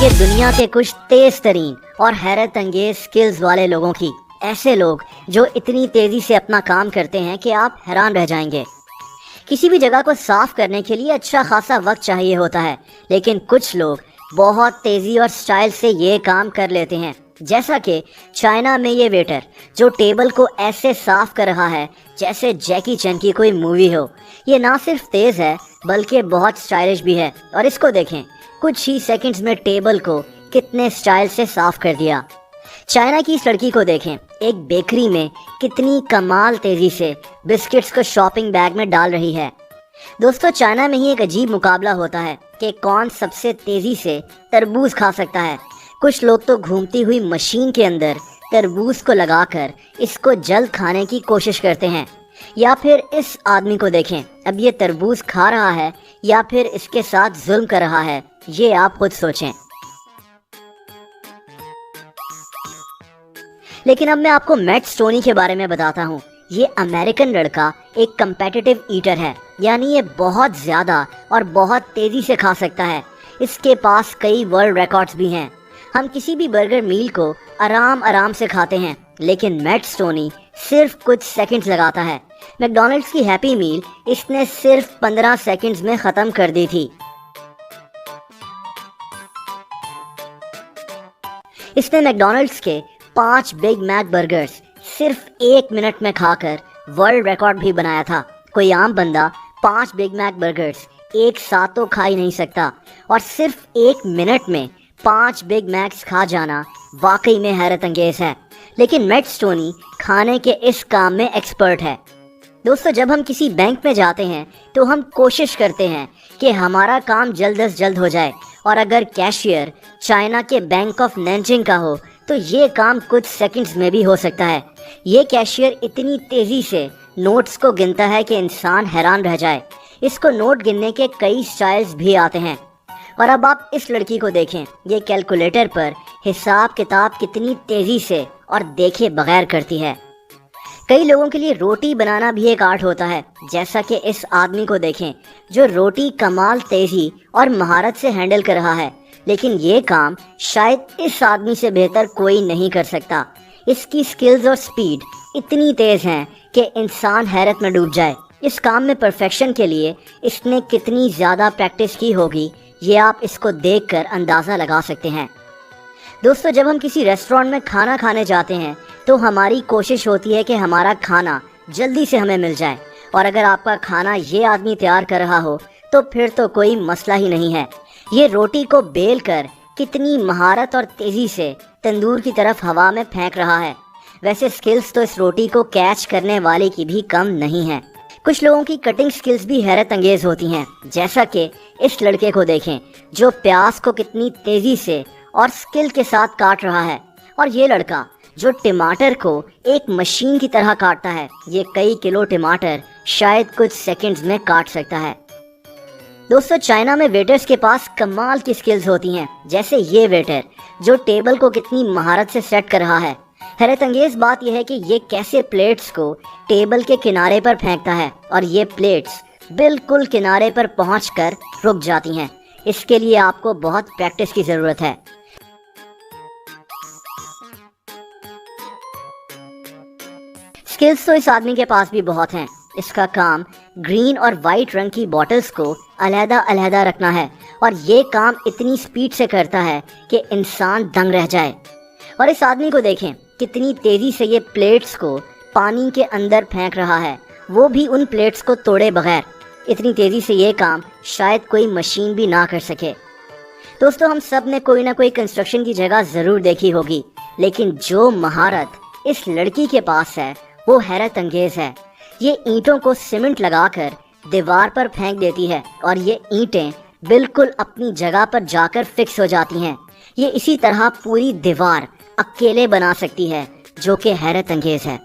ये दुनिया के कुछ तेज तरीन और हैरत अंगेज स्किल्स वाले लोगों की। ऐसे लोग जो इतनी तेजी से अपना काम करते हैं कि आप हैरान रह जाएंगे। किसी भी जगह को साफ करने के लिए अच्छा खासा वक्त चाहिए होता है, लेकिन कुछ लोग बहुत तेजी और स्टाइल से ये काम कर लेते हैं। जैसा कि चाइना में ये वेटर जो टेबल को ऐसे साफ कर रहा है जैसे जैकी चैन की कोई मूवी हो। ये ना सिर्फ तेज है बल्कि बहुत स्टाइलिश भी है। और इसको देखें, कुछ ही सेकंड्स में टेबल को कितने स्टाइल से साफ कर दिया। चाइना की इस लड़की को देखें, एक बेकरी में कितनी कमाल तेजी से बिस्किट्स को शॉपिंग बैग में डाल रही है। दोस्तों, चाइना में ही एक अजीब मुकाबला होता है कि कौन सबसे तेजी से तरबूज खा सकता है। कुछ लोग तो घूमती हुई मशीन के अंदर तरबूज को लगाकर इसको जल्द खाने की कोशिश करते हैं। या फिर इस आदमी को देखें, अब ये तरबूज खा रहा है या फिर इसके साथ जुल्म कर रहा है, ये आप खुद सोचें। लेकिन अब मैं आपको मैट स्टोनी के बारे में बताता हूँ। ये अमेरिकन लड़का एक कम्पेटिटिव ईटर है, यानी ये बहुत ज़्यादा और बहुत तेज़ी से खा सकता है। इसके पास कई वर्ल्ड रिकॉर्ड्स भी हैं। हम किसी भी बर्गर मील को आराम आराम से खाते हैं, लेकिन मैट स्टोनी सिर्फ कुछ सेकंड्स लगाता है। मैकडॉनल्ड्स की हैप्पी मील इसने सिर्फ 15 सेकंड्स में ख़त्म कर दी थी। इसने मैकडॉनल्ड्स के 5 बिग मैक बर्गर्स सिर्फ 1 मिनट में खाकर वर्ल्ड रिकॉर्ड भी बनाया था। कोई आम बंदा 5 बिग मैक बर्गर्स एक साथ तो खा ही नहीं सकता, और सिर्फ 1 मिनट में 5 बिग मैक्स खा जाना वाकई में हैरत अंगेज है। लेकिन मैट स्टोनी खाने के इस काम में एक्सपर्ट है। दोस्तों, जब हम किसी बैंक में जाते हैं तो हम कोशिश करते हैं कि हमारा काम जल्द से जल्द हो जाए, और अगर कैशियर चाइना के बैंक ऑफ नैनजिंग का हो तो ये काम कुछ सेकंड्स में भी हो सकता है। ये कैशियर इतनी तेज़ी से नोट्स को गिनता है कि इंसान हैरान रह जाए। इसको नोट गिनने के कई स्टाइल्स भी आते हैं। और अब आप इस लड़की को देखें, ये कैलकुलेटर पर हिसाब किताब कितनी तेज़ी से और देखे बगैर करती है। कई लोगों के लिए रोटी बनाना भी एक आर्ट होता है, जैसा कि इस आदमी को देखें जो रोटी कमाल तेज़ी और महारत से हैंडल कर रहा है। लेकिन ये काम शायद इस आदमी से बेहतर कोई नहीं कर सकता। इसकी स्किल्स और स्पीड इतनी तेज़ हैं कि इंसान हैरत में डूब जाए। इस काम में परफेक्शन के लिए इसने कितनी ज़्यादा प्रैक्टिस की होगी, ये आप इसको देखकर अंदाज़ा लगा सकते हैं। दोस्तों, जब हम किसी रेस्टोरेंट में खाना खाने जाते हैं तो हमारी कोशिश होती है कि हमारा खाना जल्दी से हमें मिल जाए, और अगर आपका खाना ये आदमी तैयार कर रहा हो तो फिर तो कोई मसला ही नहीं है। ये रोटी को बेल कर कितनी महारत और तेज़ी से तंदूर की तरफ हवा में फेंक रहा है। वैसे स्किल्स तो इस रोटी को कैच करने वाले की भी कम नहीं है। कुछ लोगों की कटिंग स्किल्स भी हैरत अंगेज होती हैं, जैसा कि इस लड़के को देखें जो प्याज को कितनी तेज़ी से और स्किल के साथ काट रहा है। और ये लड़का जो टमाटर को एक मशीन की तरह काटता है, ये कई किलो टमाटर शायद कुछ सेकंड्स में काट सकता है। दोस्तों, चाइना में वेटर्स के पास कमाल की स्किल्स होती हैं, जैसे ये वेटर जो टेबल को कितनी महारत से सेट कर रहा है। हैरत अंगेज बात यह है कि ये कैसे प्लेट्स को टेबल के किनारे पर फेंकता है, और ये प्लेट्स बिल्कुल किनारे पर पहुंचकर रुक जाती हैं। इसके लिए आपको बहुत प्रैक्टिस की ज़रूरत है। स्किल्स तो इस आदमी के पास भी बहुत हैं। इसका काम ग्रीन और वाइट रंग की बॉटल्स को अलहदा रखना है, और ये काम इतनी स्पीड से करता है कि इंसान दंग रह जाए। और इस आदमी को देखें, कितनी तेज़ी से ये प्लेट्स को पानी के अंदर फेंक रहा है, वो भी उन प्लेट्स को तोड़े बगैर। इतनी तेज़ी से ये काम शायद कोई मशीन भी ना कर सके। दोस्तों, हम सब ने कोई ना कोई कंस्ट्रक्शन की जगह ज़रूर देखी होगी, लेकिन जो महारत इस लड़की के पास है वो हैरत अंगेज है। ये ईंटों को सीमेंट लगाकर दीवार पर फेंक देती है, और ये ईंटें बिल्कुल अपनी जगह पर जाकर फिक्स हो जाती हैं। ये इसी तरह पूरी दीवार अकेले बना सकती है, जो कि हैरत अंगेज है।